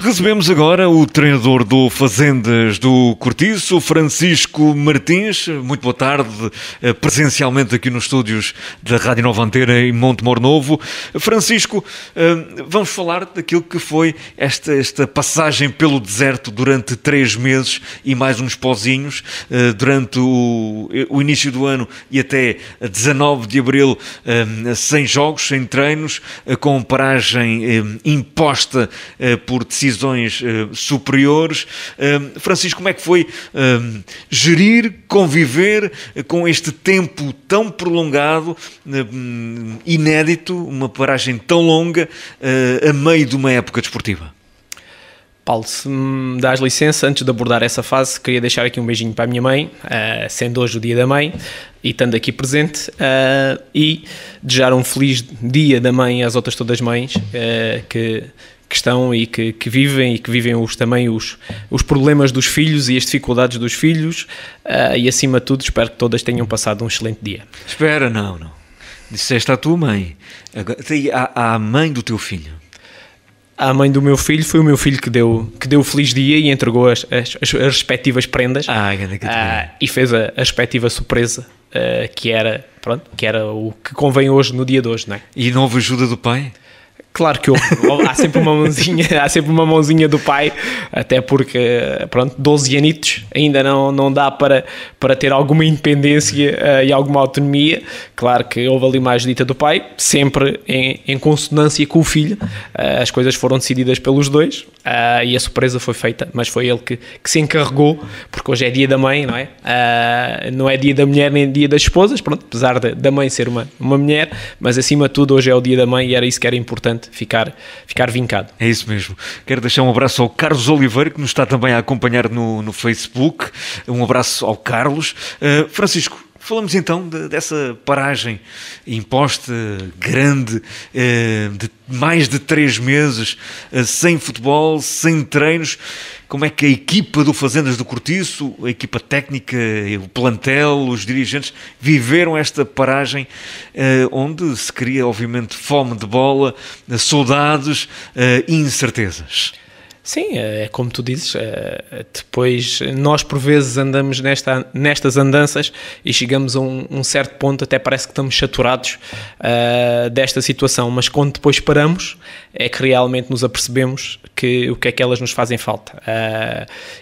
Recebemos agora o treinador do Fazendas do Cortiço, Francisco Martins. Muito boa tarde, presencialmente aqui nos estúdios da Rádio Nova Antena em Montemor Novo. Francisco, vamos falar daquilo que foi esta passagem pelo deserto durante 3 meses e mais uns pozinhos, durante o início do ano e até 19 de abril, sem jogos, sem treinos, com paragem imposta por decisões superiores. Francisco, como é que foi gerir, conviver com este tempo tão prolongado, inédito, uma paragem tão longa, a meio de uma época desportiva? Paulo, se me dás licença, antes de abordar essa fase, queria deixar aqui um beijinho para a minha mãe, sendo hoje o Dia da Mãe, e estando aqui presente, e desejar um feliz Dia da Mãe às outras todas as mães que estão e que vivem também os problemas dos filhos e as dificuldades dos filhos, e acima de tudo espero que todas tenham passado um excelente dia. Espera, não. Disseste à tua mãe. Agora, à mãe do teu filho. A mãe do meu filho foi o meu filho que deu o feliz dia e entregou as respectivas prendas, e fez a respectiva surpresa, que era o que convém hoje, no dia de hoje, não é? E não houve ajuda do pai? Claro que há sempre uma mãozinha do pai, até porque, 12 anitos ainda não dá para ter alguma independência e alguma autonomia. Claro que houve ali uma ajudita do pai, sempre em consonância com o filho. As coisas foram decididas pelos dois, e a surpresa foi feita, mas foi ele que se encarregou, porque hoje é dia da mãe, não é? Não é dia da mulher nem dia das esposas, apesar da mãe ser uma mulher, mas acima de tudo hoje é o dia da mãe e era isso que era importante, ficar vincado. É isso mesmo. Quero deixar um abraço ao Carlos Oliveira, que nos está também a acompanhar no Facebook. Um abraço ao Carlos. Francisco, falamos então dessa paragem imposta, grande, de mais de 3 meses, sem futebol, sem treinos. Como é que a equipa do Fazendas do Cortiço, a equipa técnica, o plantel, os dirigentes, viveram esta paragem, onde se cria, obviamente, fome de bola, saudades e incertezas? Sim, é como tu dizes, depois nós por vezes andamos nestas andanças e chegamos a um certo ponto, até parece que estamos saturados desta situação, mas quando depois paramos é que realmente nos apercebemos o que é que elas nos fazem falta,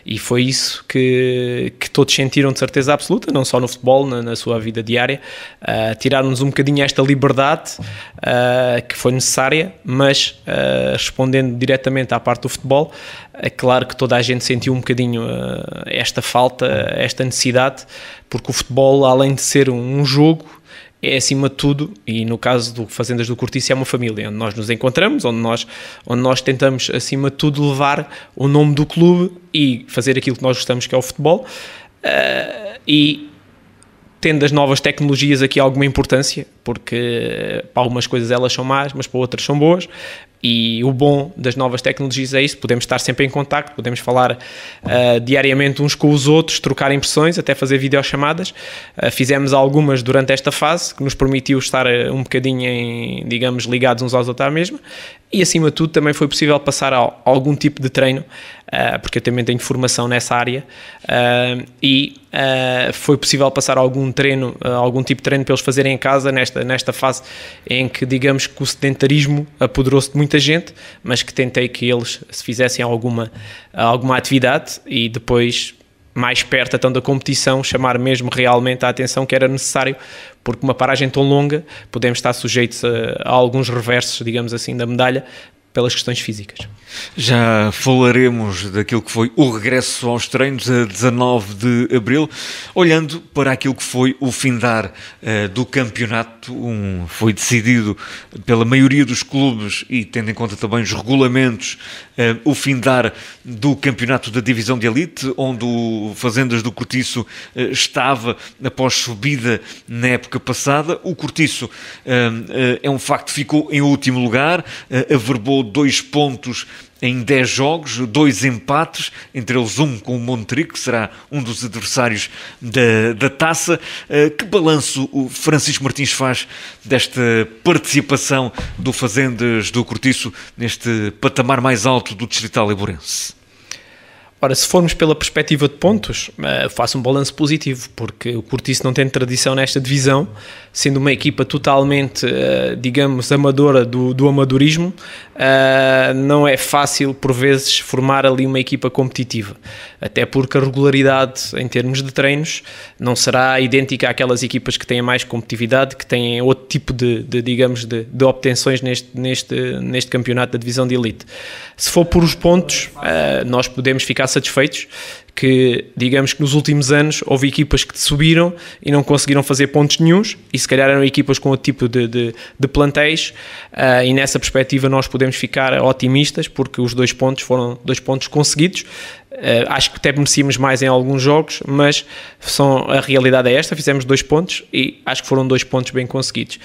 e foi isso que todos sentiram de certeza absoluta, não só no futebol, na sua vida diária, tirar-nos um bocadinho esta liberdade que foi necessária, mas respondendo diretamente à parte do futebol, é claro que toda a gente sentiu um bocadinho esta falta, esta necessidade, porque o futebol, além de ser um jogo, é acima de tudo, e no caso do Fazendas do Cortiço é uma família, onde nós nos encontramos, onde nós tentamos acima de tudo levar o nome do clube e fazer aquilo que nós gostamos, que é o futebol, e tendo as novas tecnologias aqui alguma importância, porque para algumas coisas elas são más, mas para outras são boas, e o bom das novas tecnologias é isso, podemos estar sempre em contacto, podemos falar diariamente uns com os outros, trocar impressões, até fazer videochamadas. Fizemos algumas durante esta fase, que nos permitiu estar um bocadinho, digamos, ligados uns aos outros à mesma, e acima de tudo também foi possível passar a algum tipo de treino, porque eu também tenho formação nessa área, e foi possível passar algum tipo de treino para eles fazerem em casa nesta fase em que, digamos, que o sedentarismo apoderou-se de muita gente, mas que tentei que eles se fizessem alguma atividade e depois, mais perto então da competição, chamar mesmo realmente a atenção que era necessário, porque uma paragem tão longa podemos estar sujeitos a alguns reversos, digamos assim, da medalha, pelas questões físicas. Já falaremos daquilo que foi o regresso aos treinos a 19 de abril, olhando para aquilo que foi o findar do campeonato. Foi decidido pela maioria dos clubes e tendo em conta também os regulamentos, o findar do campeonato da divisão de elite, onde o Fazendas do Cortiço estava após subida na época passada. O Cortiço, é um facto, ficou em último lugar, averbou 2 pontos em 10 jogos, 2 empates, entre eles um com o Montric, que será um dos adversários da taça. Que balanço o Francisco Martins faz desta participação do Fazendas do Cortiço neste patamar mais alto do Distrital Eiburense? Ora, se formos pela perspectiva de pontos, faço um balanço positivo, porque o Cortiço não tem tradição nesta divisão, sendo uma equipa totalmente, digamos, amadora do amadorismo, não é fácil, por vezes, formar ali uma equipa competitiva, até porque a regularidade em termos de treinos não será idêntica àquelas equipas que têm mais competitividade, que têm outro tipo digamos, de obtenções neste campeonato da divisão de elite. Se for por os pontos, nós podemos ficar satisfeitos que, digamos que nos últimos anos houve equipas que subiram e não conseguiram fazer pontos nenhuns, e se calhar eram equipas com outro tipo de plantéis, e nessa perspectiva nós podemos ficar otimistas, porque os 2 pontos foram 2 pontos conseguidos. Acho que até merecíamos mais em alguns jogos, mas a realidade é esta, fizemos 2 pontos e acho que foram 2 pontos bem conseguidos.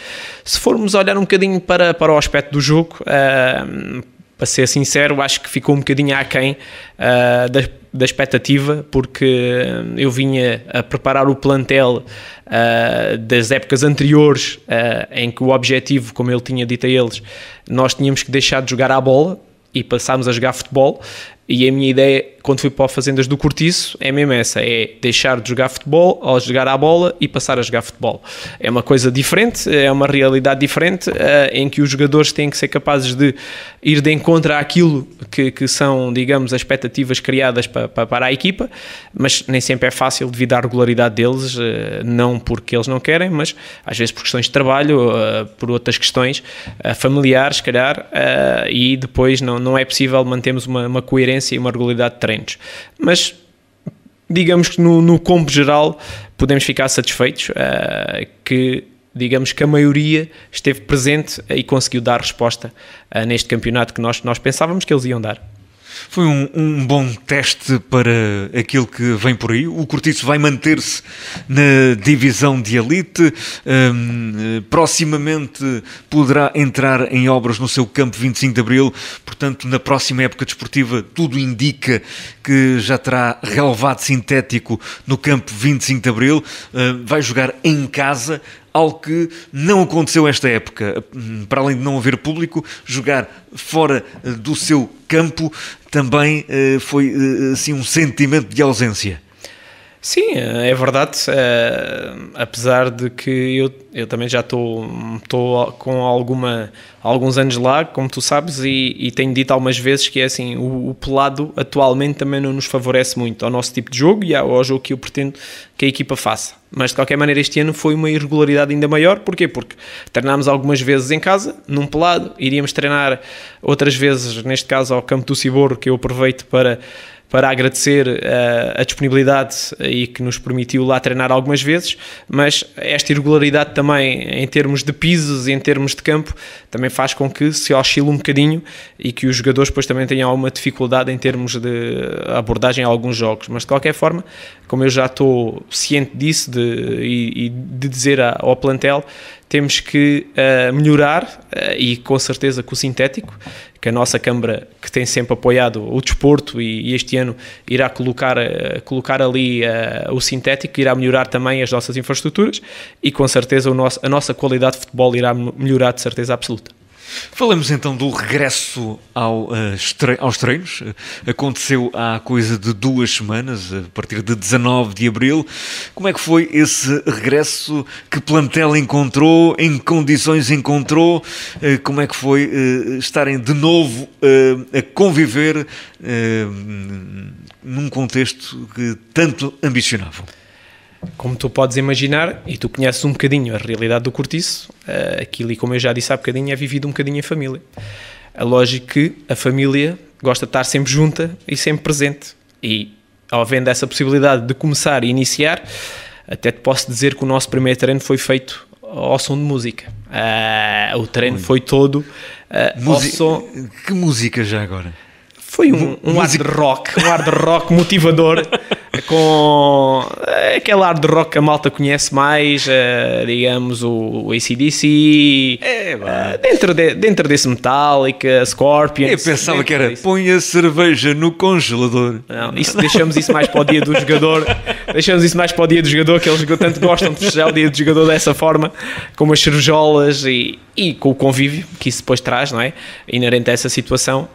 Se formos olhar um bocadinho para o aspecto do jogo, para ser sincero, acho que ficou um bocadinho aquém da expectativa, porque eu vinha a preparar o plantel das épocas anteriores, em que o objetivo, como ele tinha dito a eles, nós tínhamos que deixar de jogar à bola e passámos a jogar futebol. E a minha ideia, quando fui para o Fazendas do Cortiço, é mesmo essa, é deixar de jogar futebol ou jogar à bola e passar a jogar futebol. É uma coisa diferente, é uma realidade diferente, em que os jogadores têm que ser capazes de ir de encontro àquilo que são, digamos, as expectativas criadas para a equipa, mas nem sempre é fácil devido à regularidade deles, não porque eles não querem, mas às vezes por questões de trabalho, por outras questões familiares, se calhar, e depois não é possível mantermos uma coerência e uma regularidade de treinos. Mas digamos que no combo geral podemos ficar satisfeitos, que digamos que a maioria esteve presente e conseguiu dar resposta neste campeonato que nós pensávamos que eles iam dar. Foi um bom teste para aquilo que vem por aí. O Cortiço vai manter-se na divisão de elite. Proximamente poderá entrar em obras no seu campo 25 de Abril. Portanto, na próxima época desportiva, tudo indica que já terá relevado sintético no campo 25 de Abril. Vai jogar em casa, algo que não aconteceu esta época. Para além de não haver público, jogar fora do seu campo também foi assim um sentimento de ausência. Sim, é verdade, apesar de que eu também já estou com alguns anos lá, como tu sabes, e tenho dito algumas vezes que é assim, o pelado atualmente também não nos favorece muito ao nosso tipo de jogo e ao jogo que eu pretendo que a equipa faça. Mas de qualquer maneira este ano foi uma irregularidade ainda maior. Porquê? Porque treinámos algumas vezes em casa, num pelado, iríamos treinar outras vezes, neste caso ao campo do Ciborro, que eu aproveito para agradecer a disponibilidade e que nos permitiu lá treinar algumas vezes, mas esta irregularidade também em termos de pisos e em termos de campo também faz com que se oscile um bocadinho e que os jogadores depois também tenham alguma dificuldade em termos de abordagem a alguns jogos, mas de qualquer forma, como eu já estou ciente disso e de dizer ao plantel, temos que melhorar e com certeza com o sintético, que a nossa Câmara, que tem sempre apoiado o desporto e este ano irá colocar ali o sintético, irá melhorar também as nossas infraestruturas e com certeza a nossa qualidade de futebol irá melhorar de certeza absoluta. Falamos então do regresso aos treinos. Aconteceu há coisa de 2 semanas, a partir de 19 de Abril. Como é que foi esse regresso? Que plantel encontrou? Em que condições encontrou? Como é que foi estarem de novo a conviver num contexto que tanto ambicionavam? Como tu podes imaginar, e tu conheces um bocadinho a realidade do Cortiço, aquilo, e como eu já disse há bocadinho, é vivido um bocadinho em família. É lógico que a família gosta de estar sempre junta e sempre presente. E, havendo essa possibilidade de começar e iniciar, até te posso dizer que o nosso primeiro treino foi feito ao som de música. O treino foi todo ao som... Que música já agora? Foi um hard rock motivador, com aquele ar de rock que a malta conhece mais, digamos, o AC/DC, dentro desse Metallica, Scorpions. Eu pensava que era, põe a cerveja no congelador. Não, deixamos isso mais para o dia do jogador, que eles tanto gostam de festejar o dia do jogador dessa forma, com umas cervejolas e com o convívio que isso depois traz, não é? Inerente a essa situação,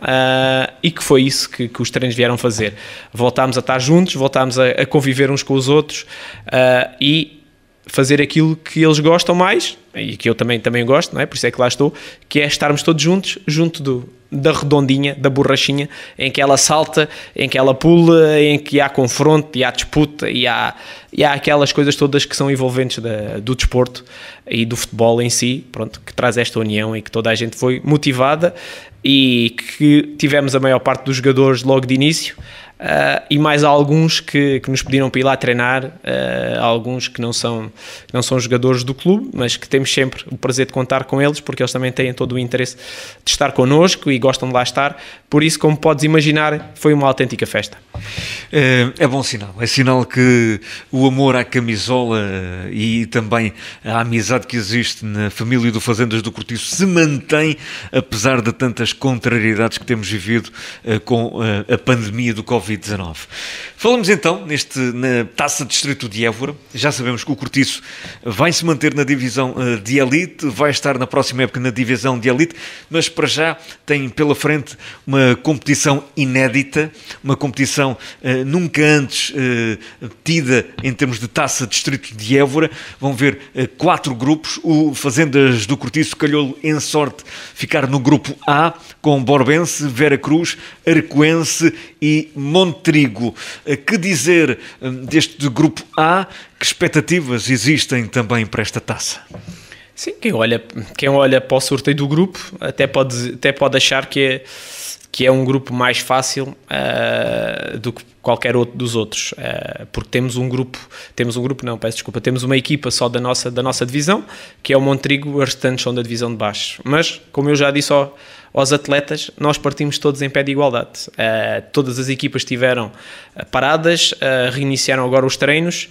e que foi isso que os treinos vieram fazer. Voltámos a estar juntos, voltámos a conviver uns com os outros, e fazer aquilo que eles gostam mais, e que eu também gosto, não é? Por isso é que lá estou, que é estarmos todos juntos, junto da redondinha, da borrachinha, em que ela salta, em que ela pula, em que há confronto, e há disputa, e há aquelas coisas todas que são envolventes do desporto e do futebol em si, pronto, que traz esta união e que toda a gente foi motivada e que tivemos a maior parte dos jogadores logo de início. E mais alguns que nos pediram para ir lá treinar, alguns que não são jogadores do clube, mas que temos sempre o prazer de contar com eles, porque eles também têm todo o interesse de estar connosco e gostam de lá estar. Por isso, como podes imaginar, foi uma autêntica festa. É bom sinal, é sinal que o amor à camisola e também a amizade que existe na família do Fazendas do Cortiço se mantém, apesar de tantas contrariedades que temos vivido com a pandemia do Covid-19. Falamos então na Taça Distrito de Évora. Já sabemos que o Cortiço vai se manter na divisão de elite, vai estar na próxima época na divisão de elite, mas para já tem pela frente uma competição inédita, uma competição nunca antes tida em termos de Taça Distrito de Évora. Vão ver 4 grupos. O Fazendas do Cortiço calhou em sorte ficar no grupo A, com Borbense, Vera Cruz, Arcoense e Montrigo. Que dizer deste grupo A? Que expectativas existem também para esta taça? Sim, quem olha para o sorteio do grupo até pode achar que é um grupo mais fácil do que qualquer outro dos outros, porque temos uma equipa só da nossa divisão, que é o Montrigo, os restantes são da divisão de baixo. Mas, como eu já disse aos atletas, nós partimos todos em pé de igualdade. Todas as equipas estiveram paradas, reiniciaram agora os treinos,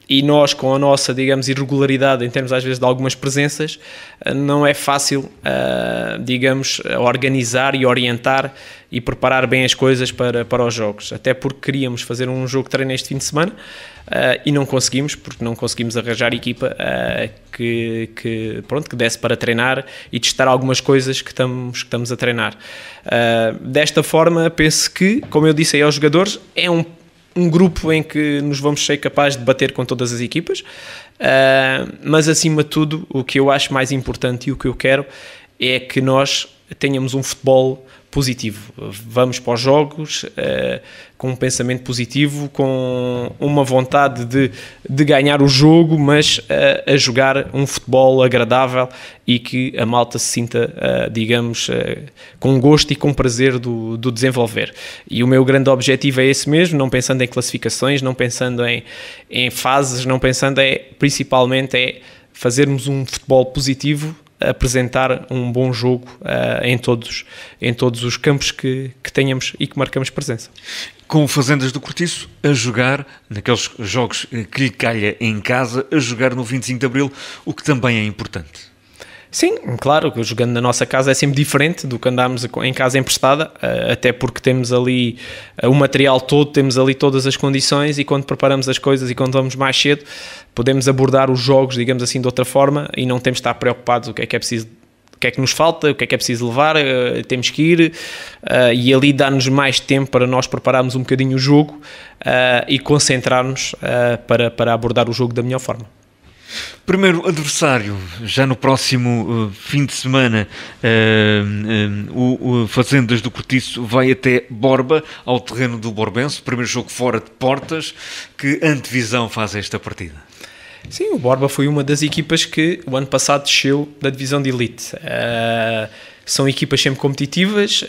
e nós, com a nossa, digamos, irregularidade em termos às vezes de algumas presenças, não é fácil, digamos, organizar e orientar e preparar bem as coisas para os jogos, até porque queríamos fazer um jogo de treino este fim de semana, e não conseguimos, porque não conseguimos arranjar equipa que desse para treinar e testar algumas coisas que estamos a treinar. Desta forma, penso que, como eu disse aí aos jogadores, é um grupo em que nos vamos ser capazes de bater com todas as equipas, mas acima de tudo, o que eu acho mais importante e o que eu quero é que nós tenhamos um futebol positivo. Vamos para os jogos com um pensamento positivo, com uma vontade de ganhar o jogo, mas a jogar um futebol agradável e que a malta se sinta, digamos, com gosto e com prazer do desenvolver. E o meu grande objetivo é esse mesmo, não pensando em classificações, não pensando em fases, não pensando principalmente fazermos um futebol positivo, apresentar um bom jogo em todos os campos que tenhamos e que marcamos presença. Com o Fazendas do Cortiço a jogar naqueles jogos que lhe calha em casa, a jogar no 25 de Abril, o que também é importante. Sim, claro, jogando na nossa casa é sempre diferente do que andarmos em casa emprestada, até porque temos ali o material todo, temos ali todas as condições, e quando preparamos as coisas e quando vamos mais cedo, podemos abordar os jogos, digamos assim, de outra forma, e não temos de estar preocupados o que é preciso, o que é que nos falta, o que é preciso levar, temos que ir, e ali dá-nos mais tempo para nós prepararmos um bocadinho o jogo e concentrar-nos para abordar o jogo da melhor forma. Primeiro adversário, já no próximo fim de semana, o Fazendas do Cortiço vai até Borba, ao terreno do Borbense, primeiro jogo fora de portas. Que antevisão faz esta partida? Sim, o Borba foi uma das equipas que o ano passado desceu da divisão de elite. São equipas sempre competitivas,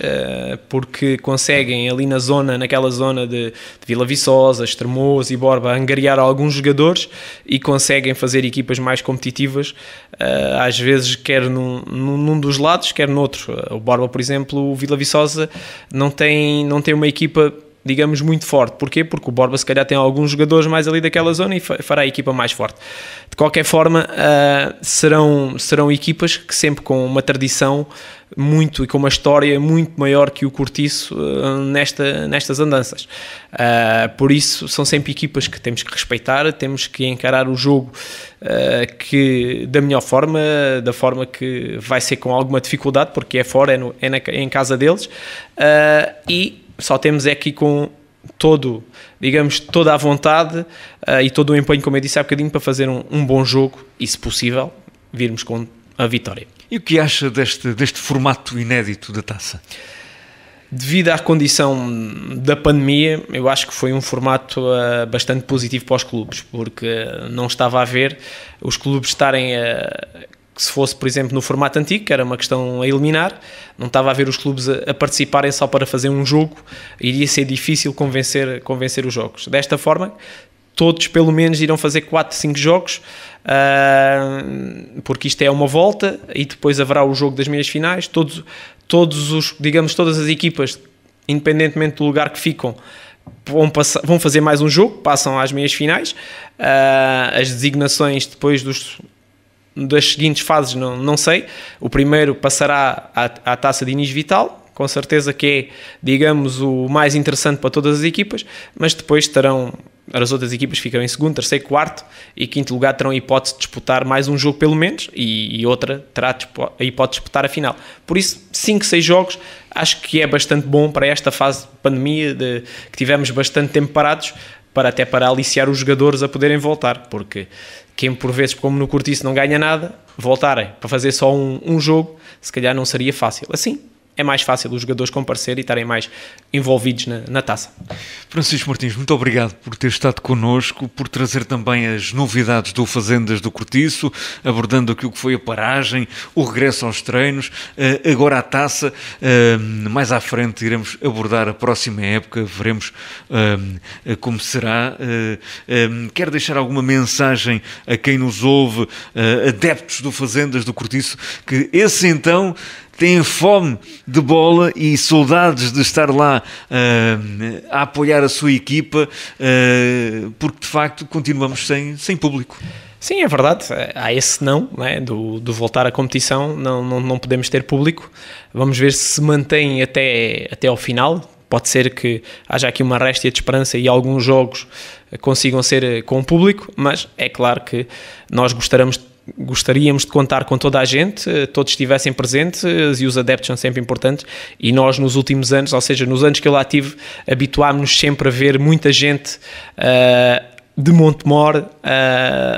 porque conseguem ali naquela zona de Vila Viçosa, Estremoz e Borba, angariar alguns jogadores e conseguem fazer equipas mais competitivas, às vezes quer num dos lados, quer no outro. O Borba, por exemplo, o Vila Viçosa não tem uma equipa digamos, muito forte. Porquê? Porque o Borba se calhar tem alguns jogadores mais ali daquela zona e fará a equipa mais forte. De qualquer forma, serão equipas que sempre com uma tradição muito e com uma história muito maior que o Cortiço nestas andanças. Por isso, são sempre equipas que temos que respeitar, temos que encarar o jogo da melhor forma, da forma que vai ser com alguma dificuldade, porque é fora, é em casa deles, e só temos aqui com toda a vontade e todo o empenho, como eu disse há bocadinho, para fazer um bom jogo e, se possível, virmos com a vitória. E o que acha deste formato inédito da Taça? Devido à condição da pandemia, eu acho que foi um formato bastante positivo para os clubes, porque não estava a ver os clubes estarem que se fosse, por exemplo, no formato antigo, que era uma questão a eliminar, não estava a ver os clubes a participarem só para fazer um jogo, iria ser difícil convencer os jogos. Desta forma, todos pelo menos irão fazer 4, 5 jogos, porque isto é uma volta e depois haverá o jogo das meias finais. Todas as equipas, independentemente do lugar que ficam, vão fazer mais um jogo, passam às meias finais. As designações depois das seguintes fases não sei. O primeiro passará à Taça de Inês Vital, com certeza que é, digamos, o mais interessante para todas as equipas, mas depois as outras equipas ficarão em segundo, terceiro, quarto e quinto lugar, terão a hipótese de disputar mais um jogo pelo menos, e outra terá a hipótese de disputar a final. Por isso, 5, 6 jogos acho que é bastante bom para esta fase de pandemia, que tivemos bastante tempo parados, até para aliciar os jogadores a poderem voltar, porque quem por vezes, como no Cortiço, não ganha nada, voltarem para fazer só um jogo, se calhar não seria fácil. Assim, é mais fácil os jogadores comparecerem e estarem mais envolvidos na taça. Francisco Martins, muito obrigado por ter estado connosco, por trazer também as novidades do Fazendas do Cortiço, abordando aquilo que foi a paragem, o regresso aos treinos, agora a taça. Mais à frente iremos abordar a próxima época, veremos como será. Quero deixar alguma mensagem a quem nos ouve, adeptos do Fazendas do Cortiço, que esse então têm fome de bola e saudades de estar lá a apoiar a sua equipa, porque de facto continuamos sem público. Sim, é verdade, há esse não é? do voltar à competição, não podemos ter público. Vamos ver se mantém até ao final. Pode ser que haja aqui uma réstia de esperança e alguns jogos consigam ser com o público, mas é claro que nós gostaríamos de contar com toda a gente, todos estivessem presentes, e os adeptos são sempre importantes, e nós nos últimos anos, ou seja, nos anos que eu lá tive, habituámos-nos sempre a ver muita gente de Montemor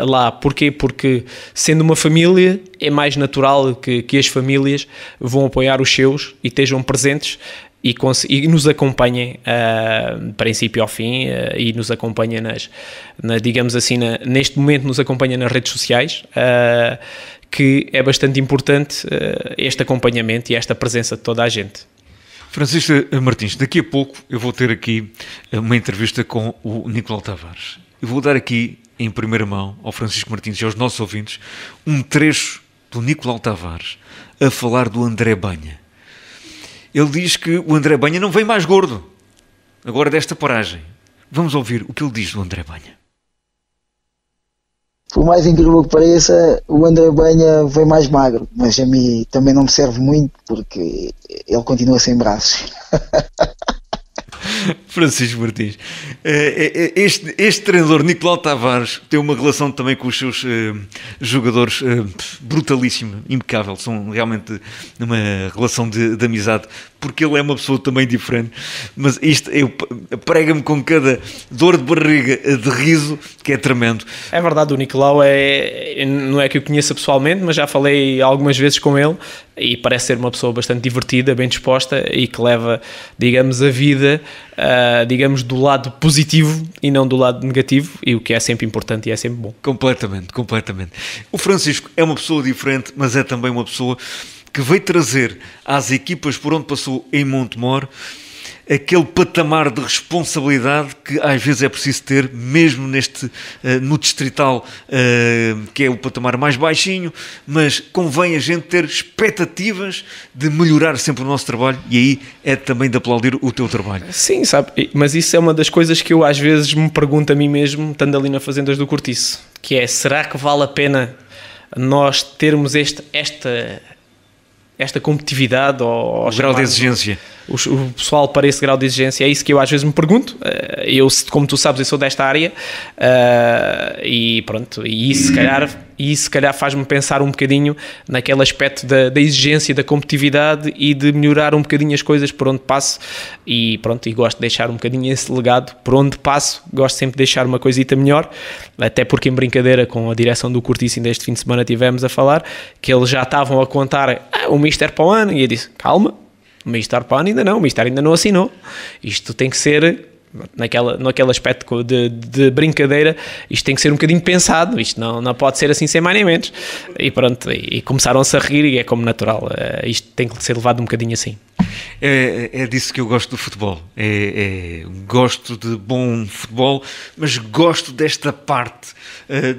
lá. Porquê? Porque sendo uma família é mais natural que as famílias vão apoiar os seus e estejam presentes e nos acompanhem princípio ao fim, e nos acompanhem digamos assim, neste momento nos acompanha nas redes sociais, que é bastante importante este acompanhamento e esta presença de toda a gente. Francisco Martins, daqui a pouco eu vou ter aqui uma entrevista com o Nicolau Tavares. Eu vou dar aqui em primeira mão ao Francisco Martins e aos nossos ouvintes um trecho do Nicolau Tavares a falar do André Banha. Ele diz que o André Banha não vem mais gordo agora desta paragem. Vamos ouvir o que ele diz do André Banha. Por mais incrível que pareça, o André Banha vem mais magro, mas a mim também não me serve muito porque ele continua sem braços. Francisco Martins, este treinador Nicolau Tavares tem uma relação também com os seus jogadores brutalíssima, impecável. São realmente uma relação de amizade, porque ele é uma pessoa também diferente, mas isto prega-me com cada dor de barriga de riso, que é tremendo. É verdade, o Nicolau não é que eu conheça pessoalmente, mas já falei algumas vezes com ele e parece ser uma pessoa bastante divertida, bem disposta e que leva, digamos, a vida, digamos, do lado positivo e não do lado negativo, e o que é sempre importante e é sempre bom. Completamente. O Francisco é uma pessoa diferente, mas é também uma pessoa que veio trazer às equipas por onde passou em Montemor aquele patamar de responsabilidade que às vezes é preciso ter, mesmo no distrital, que é o patamar mais baixinho, mas convém a gente ter expectativas de melhorar sempre o nosso trabalho, e aí é também de aplaudir o teu trabalho. Sim, sabe, mas isso é uma das coisas que eu às vezes me pergunto a mim mesmo, estando ali na Fazendas do Cortiço, que é, será que vale a pena nós termos esta competitividade ou o grau de exigência? O pessoal para esse grau de exigência, é isso que eu às vezes me pergunto. Eu, como tu sabes, eu sou desta área, e pronto, e isso se calhar faz-me pensar um bocadinho naquele aspecto da exigência, da competitividade e de melhorar um bocadinho as coisas por onde passo, e pronto, e gosto de deixar um bocadinho esse legado por onde passo, gosto sempre de deixar uma coisita melhor, até porque em brincadeira com a direção do Cortiço ainda este fim de semana tivemos a falar, que eles já estavam a contar o Mister para o ano, e eu disse, calma, o Mister para o ano ainda não, o Mister ainda não assinou, isto tem que ser... naquele aspecto de brincadeira, isto tem que ser um bocadinho pensado, isto não pode ser assim sem mais nem menos, e pronto, e começaram-se a rir, e é como natural, isto tem que ser levado um bocadinho assim. É disso que eu gosto do futebol, gosto de bom futebol, mas gosto desta parte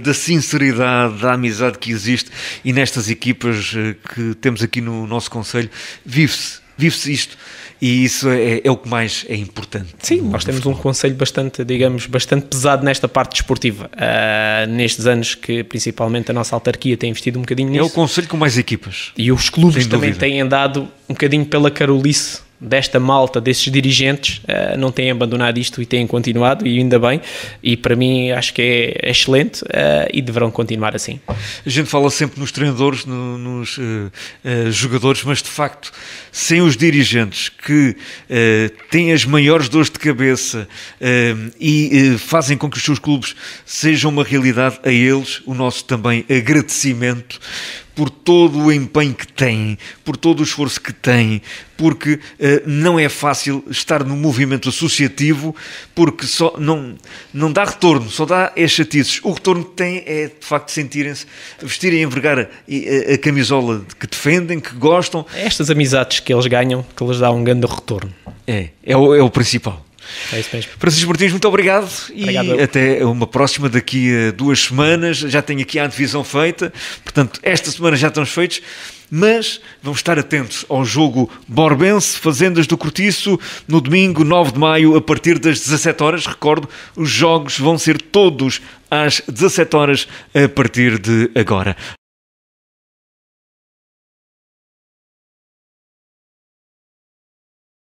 da sinceridade, da amizade que existe, e nestas equipas que temos aqui no nosso concelho, vive-se isto, e isso é o que mais é importante. Sim, nós temos um concelho bastante pesado nesta parte desportiva, nestes anos que principalmente a nossa autarquia tem investido um bocadinho nisso. É o concelho com mais equipas. E os clubes também têm andado um bocadinho pela carolice desta malta, desses dirigentes, não têm abandonado isto e têm continuado, e ainda bem, e para mim acho que é excelente, e deverão continuar assim. A gente fala sempre nos treinadores, nos jogadores, mas de facto, sem os dirigentes que têm as maiores dores de cabeça e fazem com que os seus clubes sejam uma realidade, a eles o nosso também agradecimento por todo o empenho que têm, por todo o esforço que têm, porque não é fácil estar no movimento associativo, porque só não dá retorno, só dá chatices. O retorno que têm é, de facto, sentirem-se, vestirem e envergar a camisola que defendem, que gostam. Estas amizades que eles ganham, que lhes dá um grande retorno. É o principal. É isso mesmo. Francisco Martins, muito obrigado, e até uma próxima daqui a 2 semanas. Já tenho aqui a antevisão feita, portanto esta semana já estamos feitos, mas vamos estar atentos ao jogo Borbense Fazendas do Cortiço no domingo 9 de maio a partir das 17 horas. Recordo, os jogos vão ser todos às 17 horas a partir de agora.